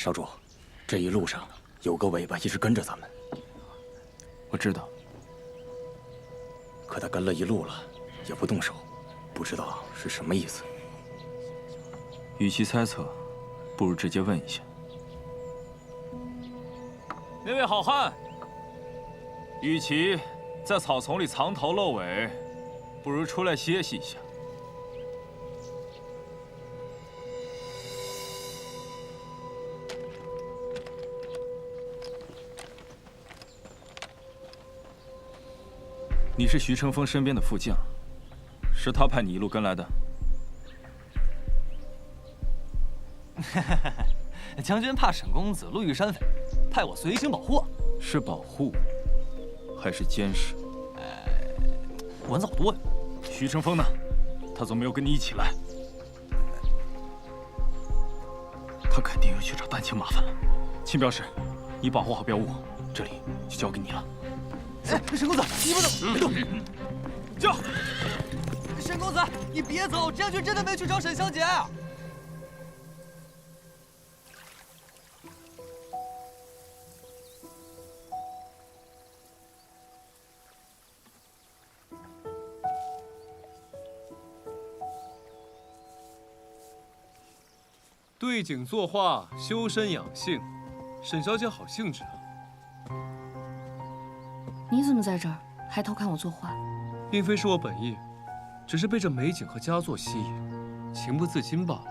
少主，这一路上有个尾巴一直跟着咱们。我知道，可他跟了一路了，也不动手，不知道是什么意思。与其猜测，不如直接问一下。那位好汉，与其在草丛里藏头露尾，不如出来歇息一下。 你是徐承风身边的副将，是他派你一路跟来的。将军怕沈公子路遇山匪，派我随行保护。是保护，还是监视？管得好多呀。徐承风呢？他怎么没有跟你一起来？他肯定又去找丹青麻烦了。秦表示，你保护好镖物，这里就交给你了。 哎，沈公子，你不能别动！叫！沈公子，你别走，将军真的没去找沈小姐。对景作画，修身养性，沈小姐好兴致啊！你怎么在这儿？还偷看我作画？并非是我本意，只是被这美景和佳作吸引，情不自禁罢了。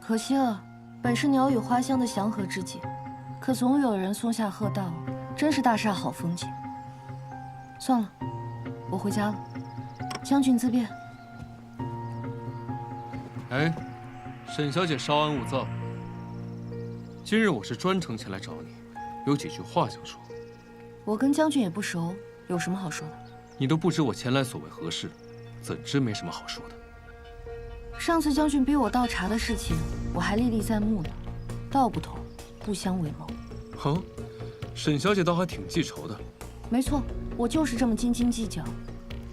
可惜了，本是鸟语花香的祥和之景，可总有人松下鹤道，真是大煞好风景。算了，我回家了，将军自便。哎，沈小姐稍安勿躁。今日我是专程前来找你，有几句话想说。我跟将军也不熟，有什么好说的？你都不知我前来所为何事，怎知没什么好说的？上次将军逼我倒茶的事情，我还历历在目呢。道不同，不相为谋。哼，沈小姐倒还挺记仇的。没错，我就是这么斤斤计较，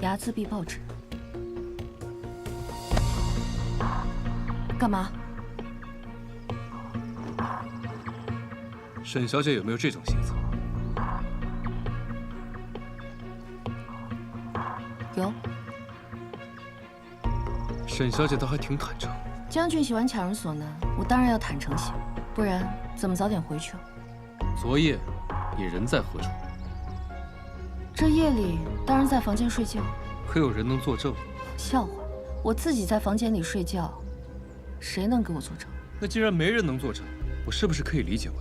睚眦必报之。干嘛？沈小姐有没有这种心思？有。沈小姐倒还挺坦诚。将军喜欢强人所难，我当然要坦诚些，不然怎么早点回去啊？昨夜你人在何处？这夜里当然在房间睡觉。可有人能作证？笑话，我自己在房间里睡觉，谁能给我作证？那既然没人能作证，我是不是可以理解为，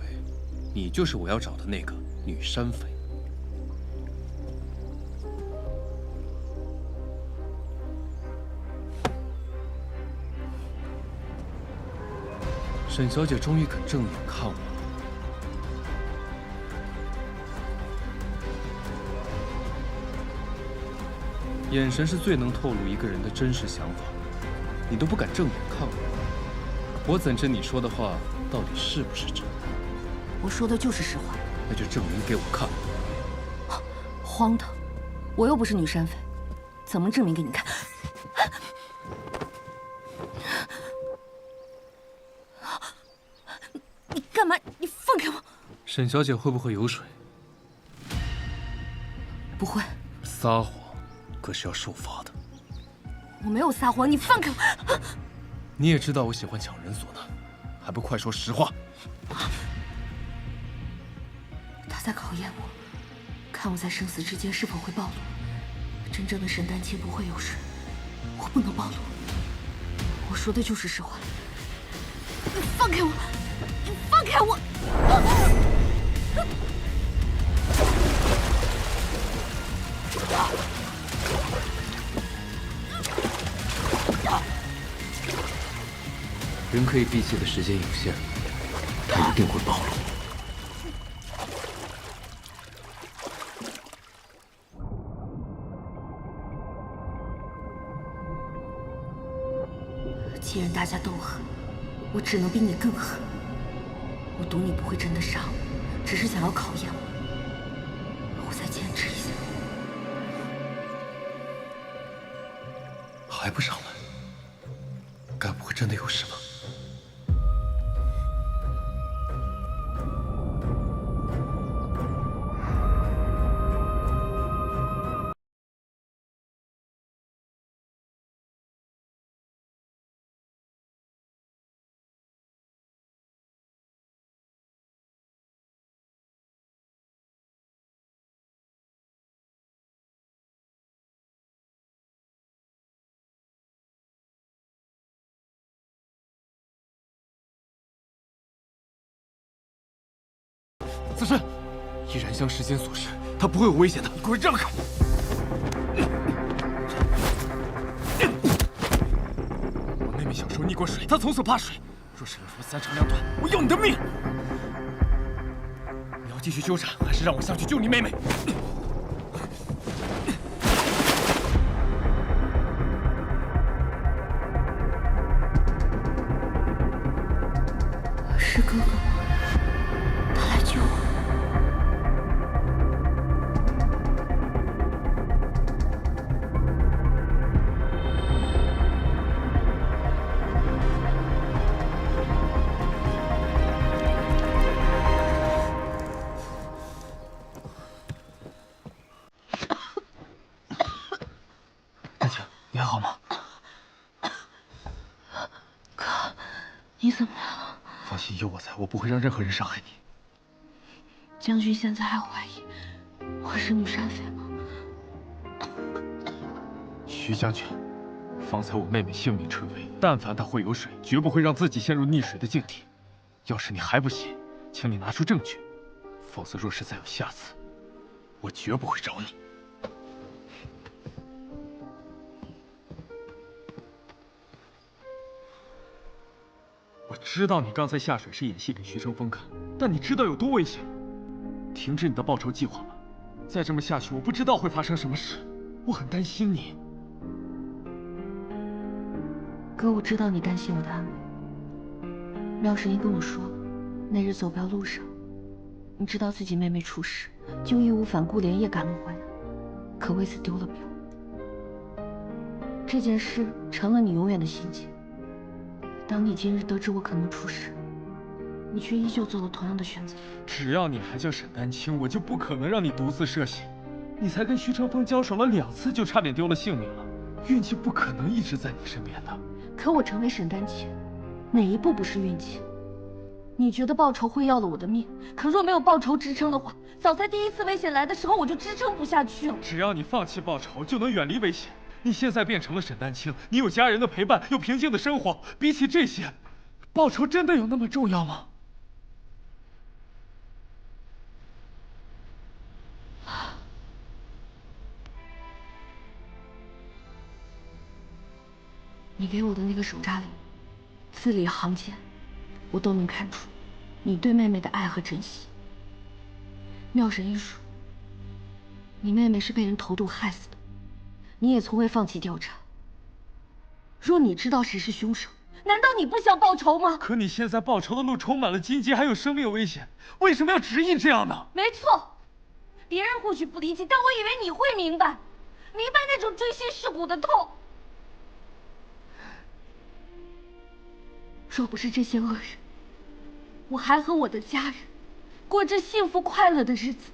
你就是我要找的那个女山匪？沈小姐终于肯正眼看我了。眼神是最能透露一个人的真实想法，你都不敢正眼看我，我怎知你说的话到底是不是真？我说的就是实话。那就证明给我看。荒唐！我又不是女山匪，怎么证明给你看？你干嘛？你放开我！沈小姐会不会有水？不会。撒谎可是要受罚的。我没有撒谎，你放开我！你也知道我喜欢强人所难，还不快说实话？他在考验我，看我在生死之间是否会暴露。真正的神丹界不会有水，我不能暴露。我说的就是实话。你放开我！你放开我！人可以闭气的时间有限，他一定会暴露。既然大家都狠，我只能比你更狠。我赌你不会真的杀我，只是想要考验我。我再坚持一下。还不上来？该不会真的有事吧？自身，依然像时间所示，他不会有危险的。你给我让开！我妹妹小时候溺过水，她从此怕水。若是有什么三长两短，我要你的命！你要继续纠缠，还是让我下去救你妹妹？是哥哥吗？他来救我。丹青，你还好吗？哥，你怎么了？放心，有我在，我不会让任何人伤害你。将军现在还怀疑我是女山匪吗？徐将军，方才我妹妹性命垂危，但凡她会有水，绝不会让自己陷入溺水的境地。要是你还不信，请你拿出证据，否则若是再有下次，我绝不会饶你。我知道你刚才下水是演戏给徐成风看，但你知道有多危险？停止你的报仇计划吧！再这么下去，我不知道会发生什么事，我很担心你。哥，我知道你担心我的安危。妙神医跟我说，那日走镖路上，你知道自己妹妹出事，就义无反顾连夜赶了回来，可为此丢了镖。这件事成了你永远的心结。当你今日得知我可能出事，你却依旧做了同样的选择。只要你还叫沈丹青，我就不可能让你独自涉险。你才跟徐成风交手了2次，就差点丢了性命了。运气不可能一直在你身边的。可我成为沈丹青，哪一步不是运气？你觉得报仇会要了我的命，可若没有报仇支撑的话，早在第一次危险来的时候，我就支撑不下去了。只要你放弃报仇，就能远离危险。你现在变成了沈丹青，你有家人的陪伴，有平静的生活，比起这些，报仇真的有那么重要吗？你给我的那个手札里，字里行间，我都能看出你对妹妹的爱和珍惜。妙神医说，你妹妹是被人投毒害死的，你也从未放弃调查。若你知道谁是凶手，难道你不想报仇吗？可你现在报仇的路充满了荆棘，还有生命危险，为什么要执意这样呢？没错，别人或许不理解，但我以为你会明白，明白那种锥心噬骨的痛。若不是这些恶人，我还和我的家人过着幸福快乐的日子。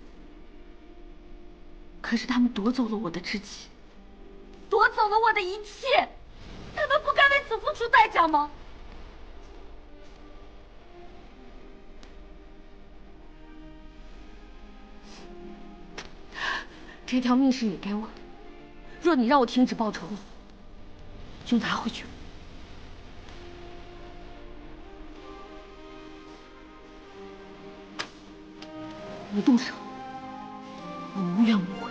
可是他们夺走了我的知己，夺走了我的一切，他们不该为此付出代价吗？这条命是你给我的，若你让我停止报仇了，就拿回去。你动手，我无怨无悔。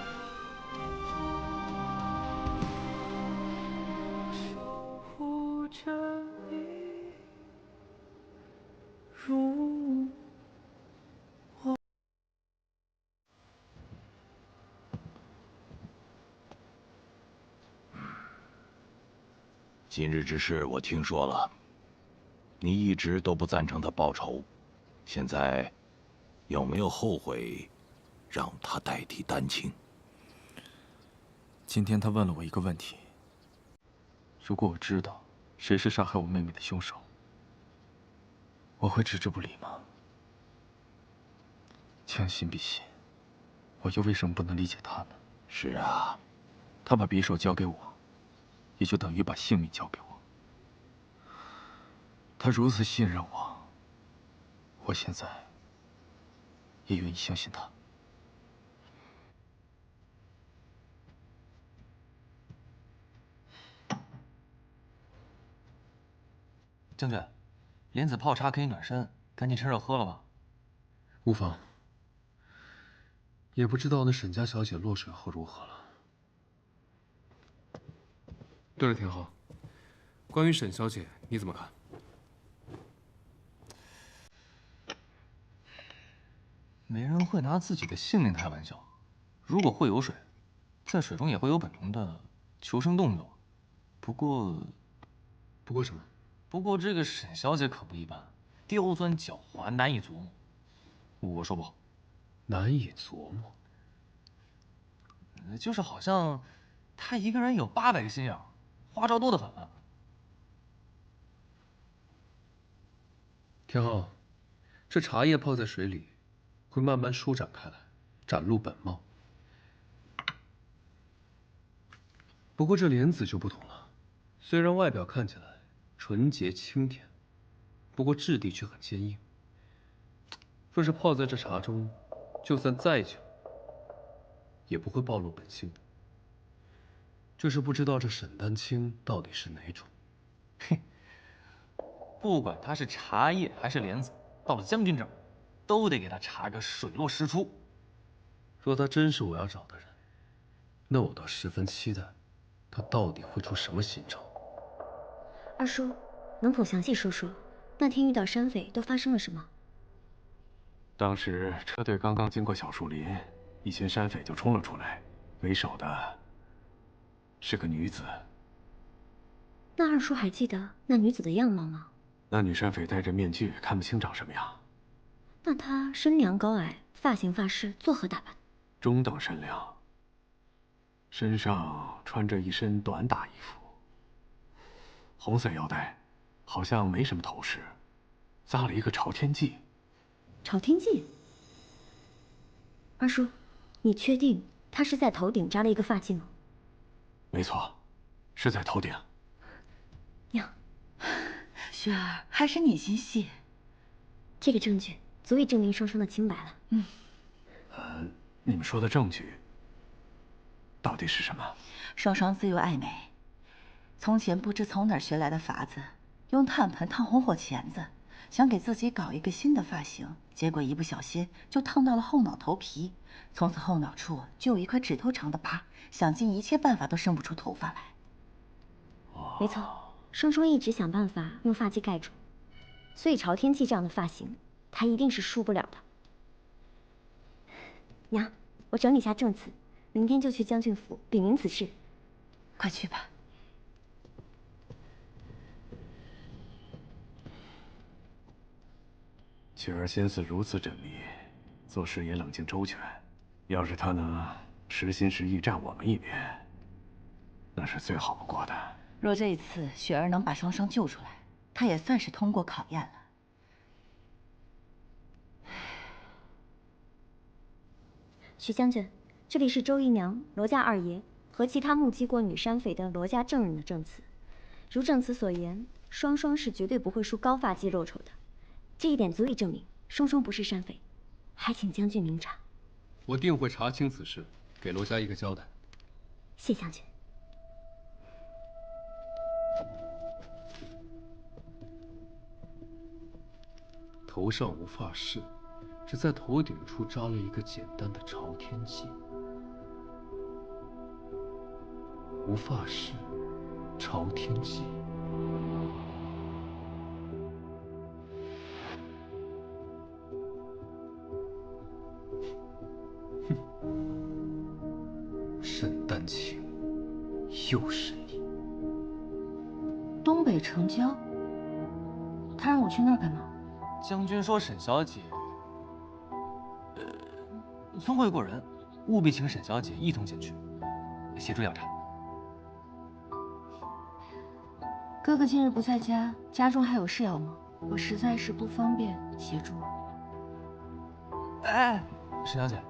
今日之事我听说了，你一直都不赞成他报仇，现在有没有后悔让他代替丹青？今天他问了我一个问题：如果我知道谁是杀害我妹妹的凶手，我会置之不理吗？将心比心，我又为什么不能理解他呢？是啊，他把匕首交给我，也就等于把性命交给我。他如此信任我，我现在也愿意相信他。将军，莲子泡茶可以暖身，赶紧趁热喝了吧。无妨，也不知道那沈家小姐落水后如何了。对了，田浩，关于沈小姐，你怎么看？没人会拿自己的性命开玩笑。如果会游水，在水中也会有本能的求生动作。不过什么？不过这个沈小姐可不一般，刁钻狡猾，难以琢磨。我说不好，难以琢磨。就是好像她一个人有800个心眼，花招多得很。田浩，这茶叶泡在水里，会慢慢舒展开来，展露本貌。不过这莲子就不同了，虽然外表看起来纯洁清甜，不过质地却很坚硬。若是泡在这茶中，就算再久，也不会暴露本性的。就是不知道这沈丹青到底是哪种。嘿，不管它是茶叶还是莲子，到了将军这儿，都得给他查个水落石出。若他真是我要找的人，那我倒十分期待，他到底会出什么新招。二叔，能否详细说说那天遇到山匪都发生了什么？当时车队刚刚经过小树林，一群山匪就冲了出来，为首的是个女子。那二叔还记得那女子的样貌吗？那女山匪戴着面具，看不清长什么样。那她身量高矮，发型发饰作何打扮？中等身量，身上穿着一身短打衣服，红色腰带，好像没什么头饰，扎了一个朝天髻。朝天髻？二叔，你确定她是在头顶扎了一个发髻吗？没错，是在头顶。娘，雪儿，还是你心细。这个证据足以证明双双的清白了。你们说的证据到底是什么？双双自幼爱美，从前不知从哪儿学来的法子，用炭盆烫红火钳子，想给自己搞一个新的发型，结果一不小心就烫到了后脑头皮，从此后脑处就有一块指头长的疤，想尽一切办法都生不出头发来。没错，双双一直想办法用发髻盖住，所以朝天髻这样的发型，她一定是输不了的。娘，我整理下证词，明天就去将军府禀明此事。快去吧。雪儿心思如此缜密，做事也冷静周全。要是她能实心实意站我们一边，那是最好不过的。若这一次雪儿能把双双救出来，她也算是通过考验了。徐将军，这里是周姨娘、罗家二爷和其他目击过女山匪的罗家证人的证词。如证词所言，双双是绝对不会输高发髻肉丑的，这一点足以证明双双不是山匪。还请将军明察。我定会查清此事，给罗家一个交代。谢将军。头上无发饰，只在头顶处扎了一个简单的朝天髻。无发饰，朝天髻。哼，沈丹青，又是你。东北城郊，他让我去那儿干嘛？将军说沈小姐，聪慧过人，务必请沈小姐一同前去，协助调查。哥哥今日不在家，家中还有事要忙，我实在是不方便协助。哎，沈小姐，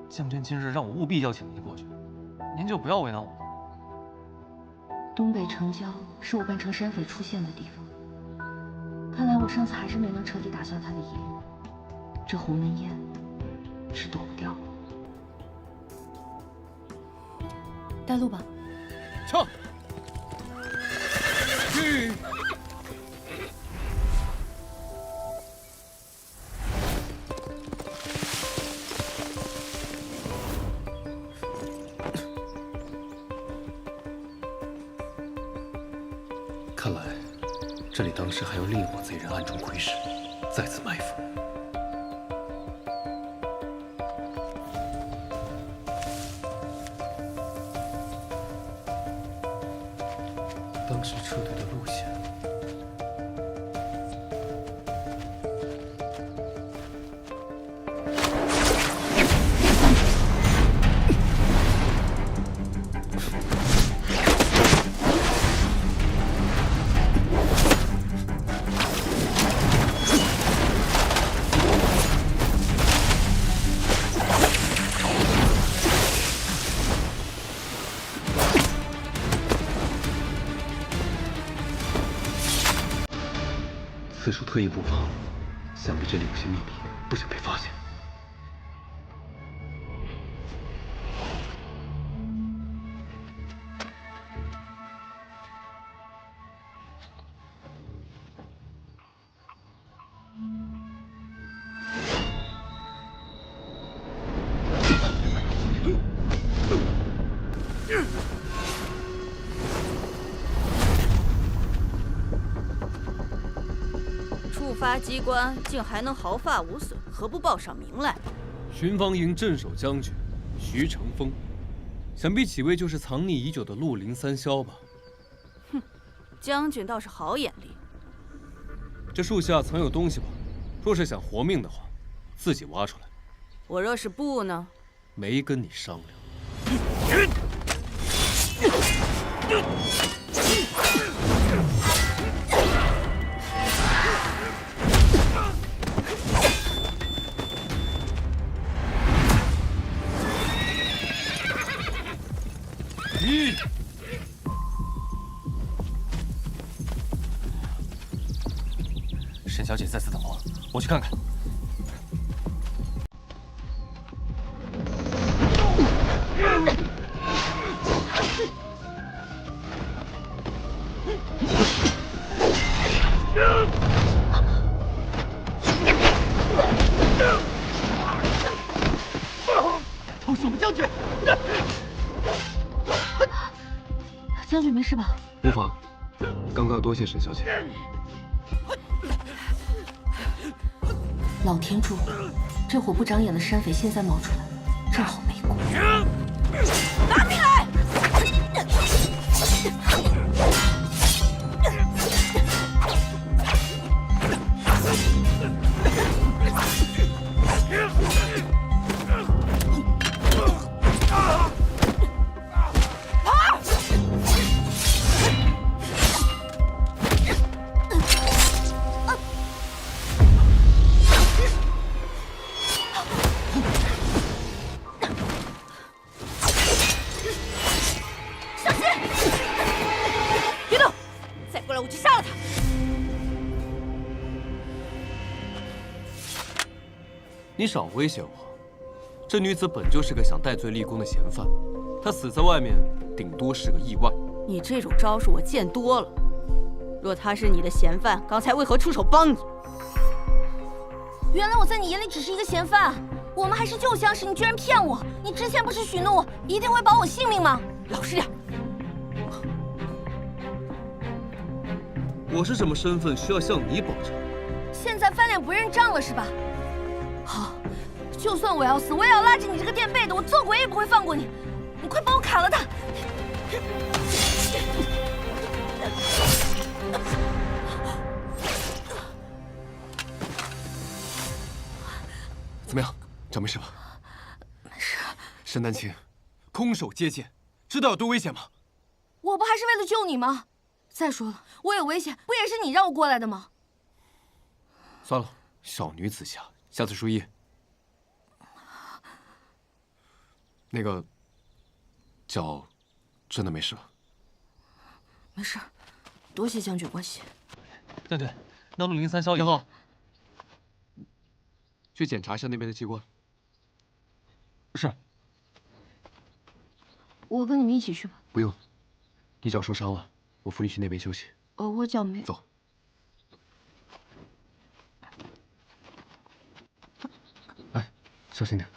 将军今日让我务必邀请您过去，您就不要为难我了。东北城郊是我扮成山匪出现的地方，看来我上次还是没能彻底打消他的疑虑，这鸿门宴是躲不掉了。带路吧。撤。看来这里当时还有另一伙贼人暗中窥视，在此埋伏。当时车队的路线。 此处特意布防，想必这里有些秘密，不想被发现。触发机关竟还能毫发无损，何不报上名来？巡防营镇守将军徐成风，想必几位就是藏匿已久的陆林三枭吧？哼，将军倒是好眼力。这树下藏有东西吧？若是想活命的话，自己挖出来。我若是不呢？没跟你商量。 沈小姐再次等候，我去看看。都是我们将军！将军没事吧？无妨，刚刚多谢沈小姐。 老天助我！这伙不长眼的山匪现在冒出来，正好没过。拿命来！你少威胁我！这女子本就是个想戴罪立功的嫌犯，她死在外面，顶多是个意外。你这种招数我见多了。若她是你的嫌犯，刚才为何出手帮你？原来我在你眼里只是一个嫌犯，我们还是旧相识，你居然骗我！你之前不是许诺我一定会保我性命吗？老实点！我是什么身份需要向你保证？现在翻脸不认账了是吧？ 好，就算我要死，我也要拉着你这个垫背的，我做鬼也不会放过你！你快帮我砍了他！怎么样，长没事吧？没事。沈丹青，空手接剑，知道有多危险吗？我不还是为了救你吗？再说了，我有危险，不也是你让我过来的吗？算了，少女子侠。 下次注意。那个脚真的没事吧？没事，多谢将军关心。将军，那陆林三枭杨浩，去检查一下那边的机关。是。我跟你们一起去吧。不用，你脚受伤了，我扶你去那边休息。我脚没。走。 小心点，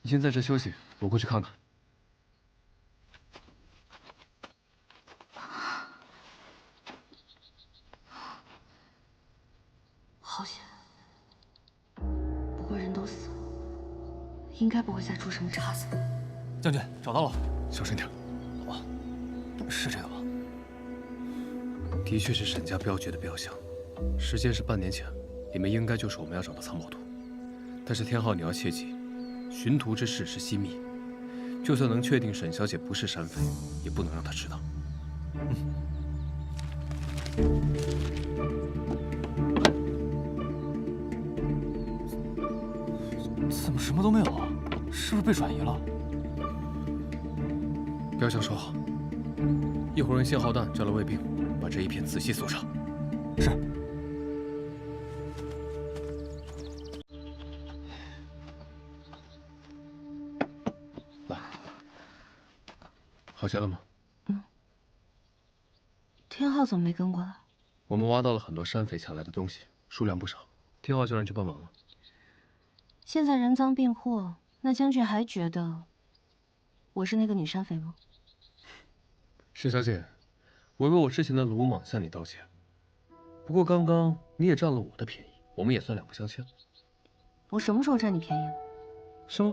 你先在这休息，我过去看看。好险。不过人都死了，应该不会再出什么差错。将军找到了，小声点。好吧，是这个吧？的确是沈家镖局的镖箱，时间是半年前，里面应该就是我们要找的藏宝图。但是天昊，你要切记，寻图之事是机密，就算能确定沈小姐不是山匪，也不能让她知道。怎么什么都没有啊？是不是被转移了？镖箱收好，一会儿用信号弹叫来卫兵，把这一片仔细搜查。是。来，好些了吗？天昊怎么没跟过来？我们挖到了很多山匪抢来的东西，数量不少。天昊就让你去帮忙了。现在人赃并获，那将军还觉得我是那个女山匪吗？沈小姐，我为我之前的鲁莽向你道歉。不过刚刚你也占了我的便宜，我们也算两不相欠。我什么时候占你便宜了？是吗？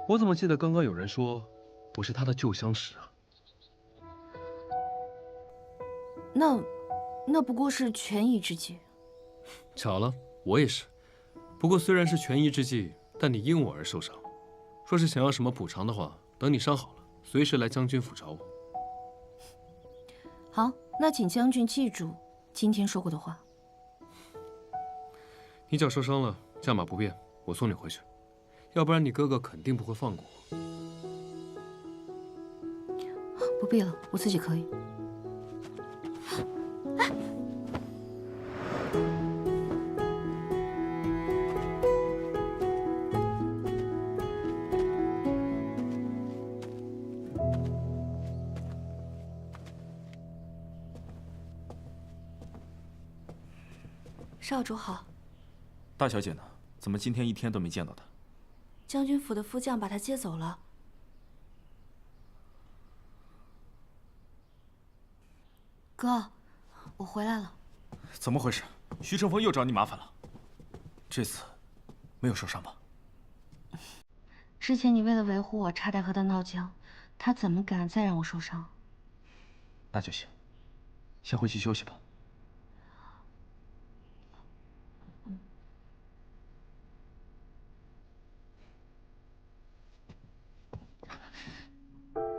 我怎么记得刚刚有人说我是他的旧相识啊？那不过是权宜之计。巧了，我也是。不过虽然是权宜之计，但你因我而受伤。若是想要什么补偿的话，等你伤好了，随时来将军府找我。好，那请将军记住今天说过的话。你脚受伤了，价码不变，我送你回去。要不然你哥哥肯定不会放过我。不必了，我自己可以。少主好。大小姐呢？怎么今天一天都没见到她？将军府的副将把她接走了。哥，我回来了。怎么回事？徐成风又找你麻烦了？这次没有受伤吧？之前你为了维护我，差点和他闹僵，他怎么敢再让我受伤？那就行，先回去休息吧。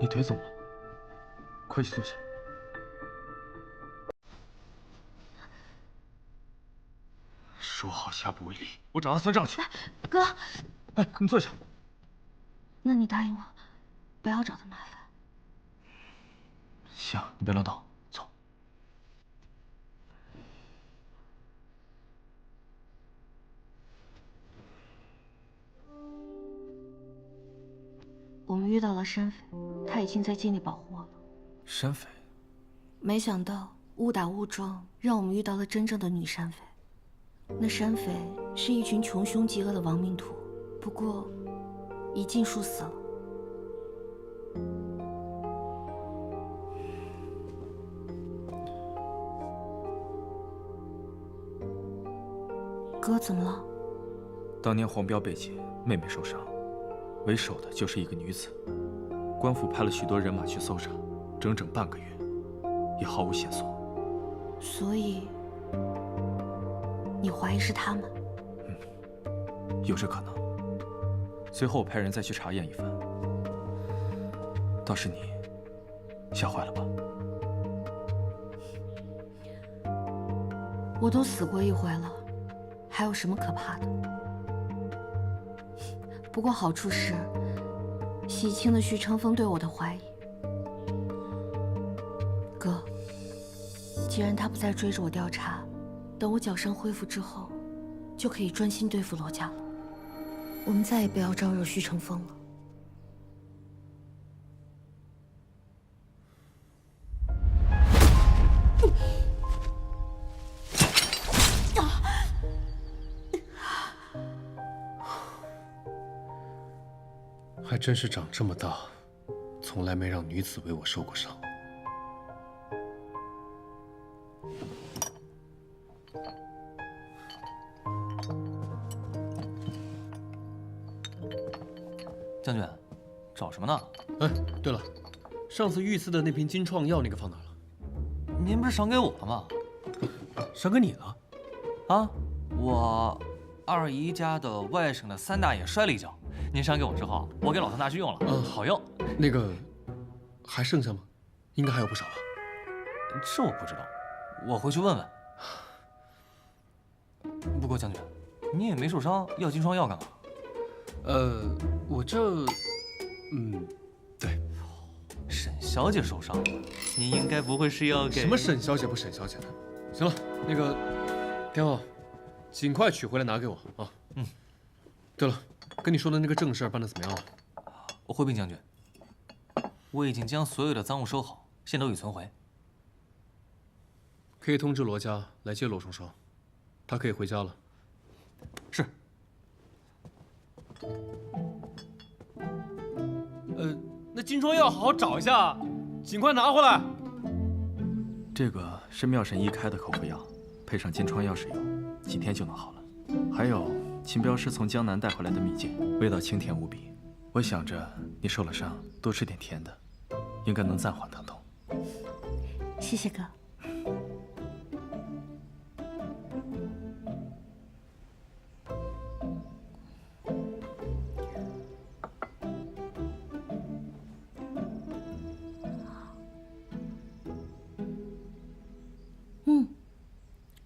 你腿怎么了？快去坐下。说好下不为例，我找他算账去。哥，哎，你坐下。那你答应我，不要找他麻烦。行，你别乱动，走。我们遇到了山匪，他已经在尽力保护我了。山匪？没想到误打误撞，让我们遇到了真正的女山匪。那山匪是一群穷凶极恶的亡命徒，不过已尽数死了。哥，怎么了？当年黄彪被劫，妹妹受伤，为首的就是一个女子。官府派了许多人马去搜查，整整半个月，也毫无线索。所以，你怀疑是他们？有这可能。随后我派人再去查验一番，倒是你吓坏了吧？我都死过一回了，还有什么可怕的？不过好处是，洗清了徐成风对我的怀疑。哥，既然他不再追着我调查，等我脚伤恢复之后，就可以专心对付罗家了。我们再也不要招惹徐成风了。还真是长这么大，从来没让女子为我受过伤。将军，找什么呢？哎，对了，上次御赐的那瓶金创药，那个放哪了？您不是赏给我了吗？赏给你了？啊，我二姨家的外甥的三大爷摔了一跤，您赏给我之后，我给老唐拿去用了，好用。那个还剩下吗？应该还有不少吧？这我不知道，我回去问问。不过将军，你也没受伤，要金创药干嘛？我这，对，沈小姐受伤了，您应该不会是要给什么沈小姐不沈小姐的？行了，那个天后，尽快取回来拿给我啊。对了，跟你说的那个正事办得怎么样了？我回禀将军，我已经将所有的赃物收好，现都已存回。可以通知罗家来接罗双双，他可以回家了。是。那金疮药好好找一下，尽快拿回来。这个是妙神医开的口服药，配上金疮药使用，几天就能好了。还有秦镖师从江南带回来的蜜饯，味道清甜无比。我想着你受了伤，多吃点甜的，应该能暂缓疼痛。谢谢哥。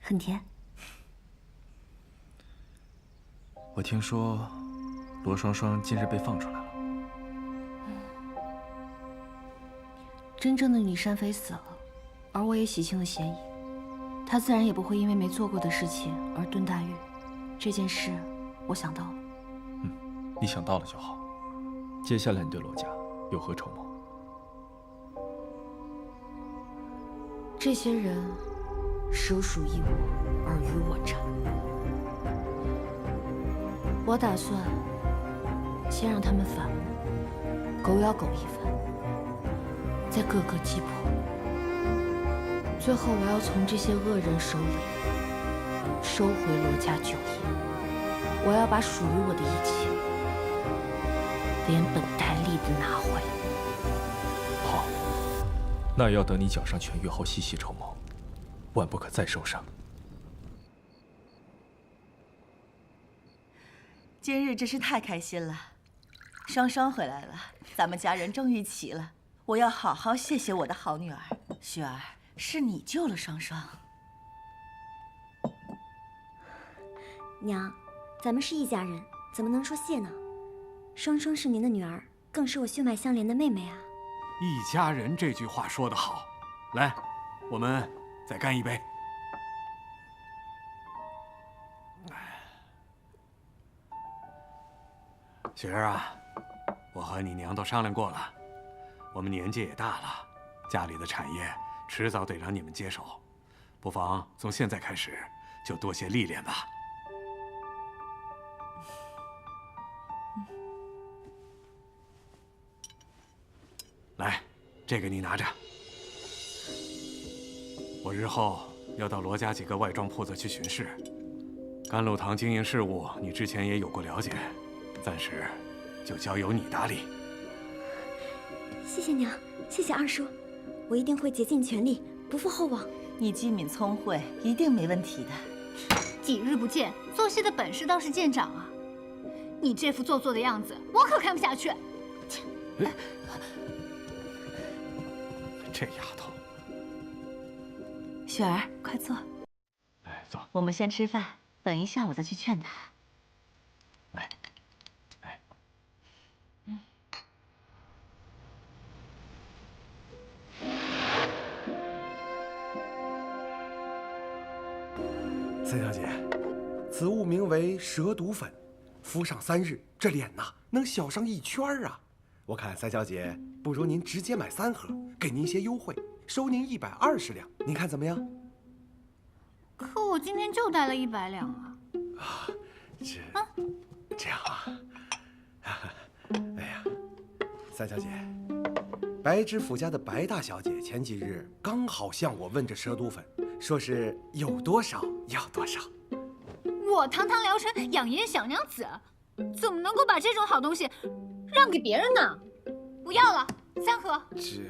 很甜。我听说罗双双今日被放出来了。真正的女山妃死了，而我也洗清了嫌疑，她自然也不会因为没做过的事情而蹲大狱。这件事我想到了。你想到了就好。接下来你对罗家有何筹谋？这些人实属于我，尔虞我诈。我打算先让他们反目，狗咬狗一番，再各个击破。最后，我要从这些恶人手里收回罗家酒业，我要把属于我的一切连本带利的拿回来。好，那要等你脚上痊愈后细细筹谋，万不可再受伤。今日真是太开心了，双双回来了，咱们家人终于齐了。我要好好谢谢我的好女儿雪儿，是你救了双双。娘，咱们是一家人，怎么能说谢呢？双双是您的女儿，更是我血脉相连的妹妹啊。一家人这句话说得好，来，我们再干一杯。雪儿啊，我和你娘都商量过了，我们年纪也大了，家里的产业迟早得让你们接手，不妨从现在开始就多些历练吧。来，这个你拿着。我日后要到罗家几个外庄铺子去巡视，甘露堂经营事务，你之前也有过了解，暂时就交由你打理。谢谢娘，谢谢二叔，我一定会竭尽全力，不负厚望。你机敏聪慧，一定没问题的。几日不见，做戏的本事倒是见长啊！你这副做作的样子，我可看不下去。这丫头，雪儿，快坐。来，坐。我们先吃饭，等一下我再去劝他。来，来。三小姐，此物名为蛇毒粉，敷上3日，这脸呐能小上1圈啊！我看三小姐不如您直接买3盒，给您些优惠，收您120两，您看怎么样？可我今天就带了100两啊！这样啊？哎呀，三小姐，白知府家的白大小姐前几日刚好向我问这蛇毒粉，说是有多少要多少。我堂堂聊城养颜小娘子，怎么能够把这种好东西让给别人呢。不要了，3盒。这，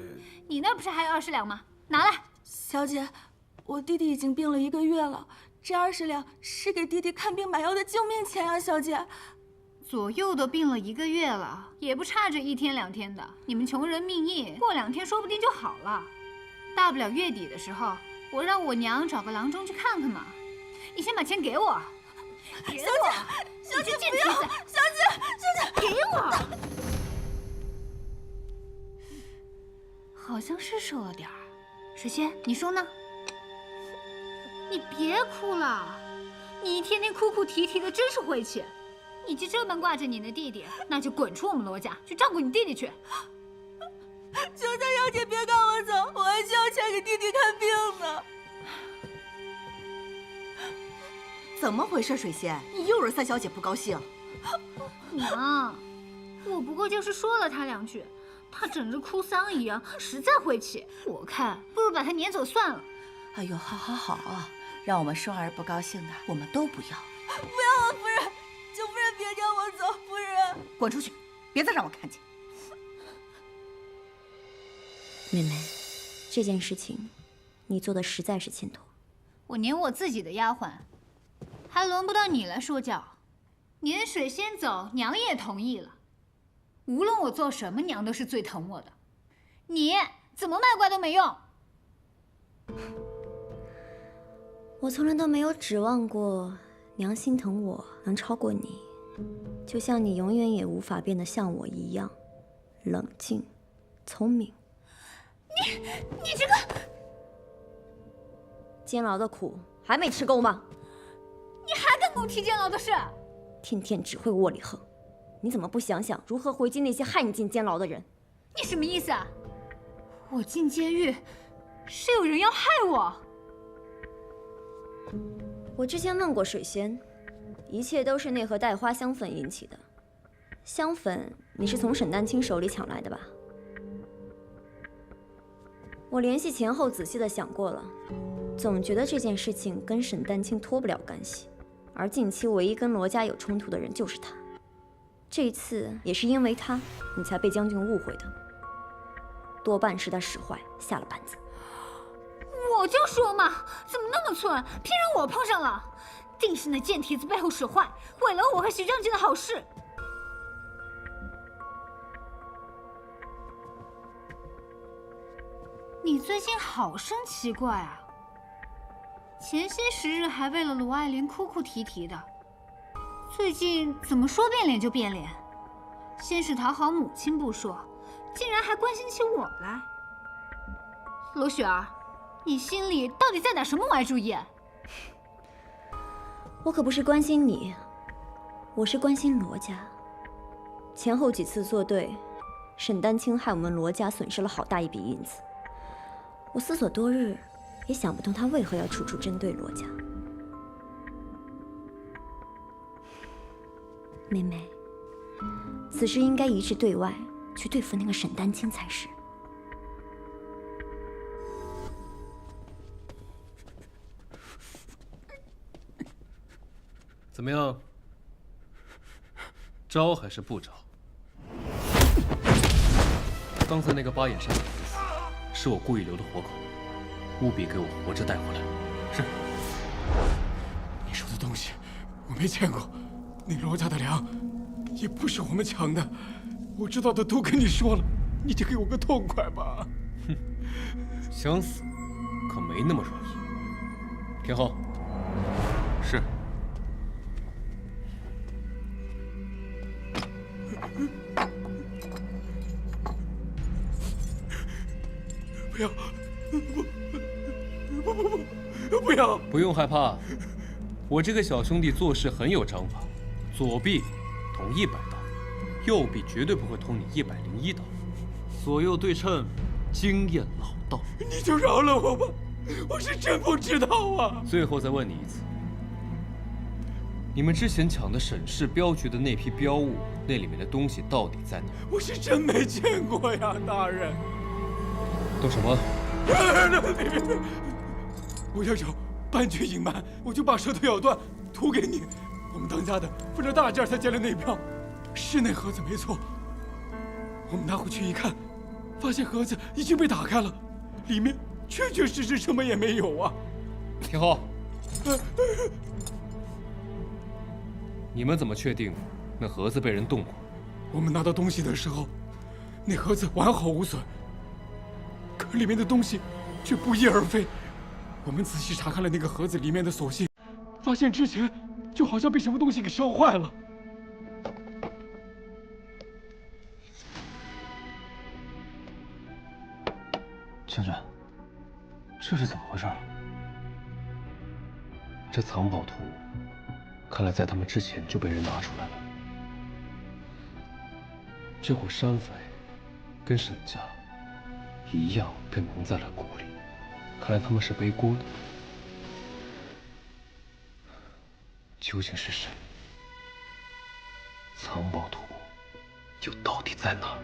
你那不是还有20两吗？拿来。小姐，我弟弟已经病了1个月了，这20两是给弟弟看病买药的救命钱呀，小姐。左右都病了1个月了，也不差这1天2天的。你们穷人命硬，过2天说不定就好了。大不了月底的时候，我让我娘找个郎中去看看嘛。你先把钱给我。给我。小姐不要！小姐，给我。好像是瘦了点儿。水仙，你说呢？你别哭了，你天天哭哭啼啼的，真是晦气。你就这般挂着你的弟弟，那就滚出我们罗家，去照顾你弟弟去。求求小姐别赶我走，我还需要钱给弟弟看病呢。怎么回事，水仙？你又惹三小姐不高兴？娘，我不过就是说了他2句，他整着哭丧一样，实在晦气。我看不如把他撵走算了。哎呦，好，让我们双儿不高兴的，我们都不要。不要啊，夫人！求夫人别让我走，夫人！滚出去，别再让我看见。妹妹，这件事情你做的实在是欠妥。我撵我自己的丫鬟，还轮不到你来说教。撵水仙走，娘也同意了。无论我做什么，娘都是最疼我的。你怎么卖乖都没用。我从来都没有指望过娘心疼我能超过你，就像你永远也无法变得像我一样冷静、聪明。你这个监牢的苦还没吃够吗？你还敢跟我提监牢的事？天天只会窝里横，你怎么不想想如何回击那些害你进监牢的人？你什么意思啊？我进监狱是有人要害我？我之前问过水仙，一切都是那盒带花香粉引起的。香粉你是从沈丹青手里抢来的吧？我联系前后仔细的想过了，总觉得这件事情跟沈丹青脱不了干系，而近期唯一跟罗家有冲突的人就是他。这次也是因为他，你才被将军误会的，多半是他使坏下了绊子。我就说嘛，怎么那么寸，偏让我碰上了，定是那贱蹄子背后使坏，毁了我和徐将军的好事。你最近好生奇怪啊！前些时日还为了罗爱莲哭哭啼啼的，最近怎么说变脸就变脸？先是讨好母亲不说，竟然还关心起我来。罗雪儿，你心里到底在打什么歪主意？我可不是关心你，我是关心罗家。前后几次作对，沈丹青害我们罗家损失了好大一笔银子。我思索多日，也想不通他为何要处处针对罗家。妹妹，此时应该一致对外，去对付那个沈丹青才是。怎么样？招还是不招？刚才那个巴眼山的女子，是我故意留的活口，务必给我活着带回来。是。你说的东西我没见过，那罗家的粮也不是我们抢的，我知道的都跟你说了，你就给我个痛快吧。哼，想死可没那么容易。田浩。是。不要！不要！不用害怕，我这个小兄弟做事很有章法，左臂捅100刀，右臂绝对不会捅你101刀，左右对称，经验老道。你就饶了我吧，我是真不知道啊！最后再问你一次，你们之前抢的沈氏镖局的那批镖物，那里面的东西到底在哪？我是真没见过呀，大人。动手吗？我要有半句隐瞒，我就把舌头咬断，吐给你。我们当家的费了大劲才捡了那镖，是那盒子没错，我们拿回去一看，发现盒子已经被打开了，里面确确实实什么也没有啊！天后，你们怎么确定那盒子被人动过？我们拿到东西的时候，那盒子完好无损，可里面的东西却不翼而飞。我们仔细查看了那个盒子里面的锁信，发现之前就好像被什么东西给烧坏了。将军，这是怎么回事？这藏宝图，看来在他们之前就被人拿出来了。这伙山匪跟沈家一样被蒙在了鼓里，看来他们是背锅的。究竟是谁？藏宝图又到底在哪儿？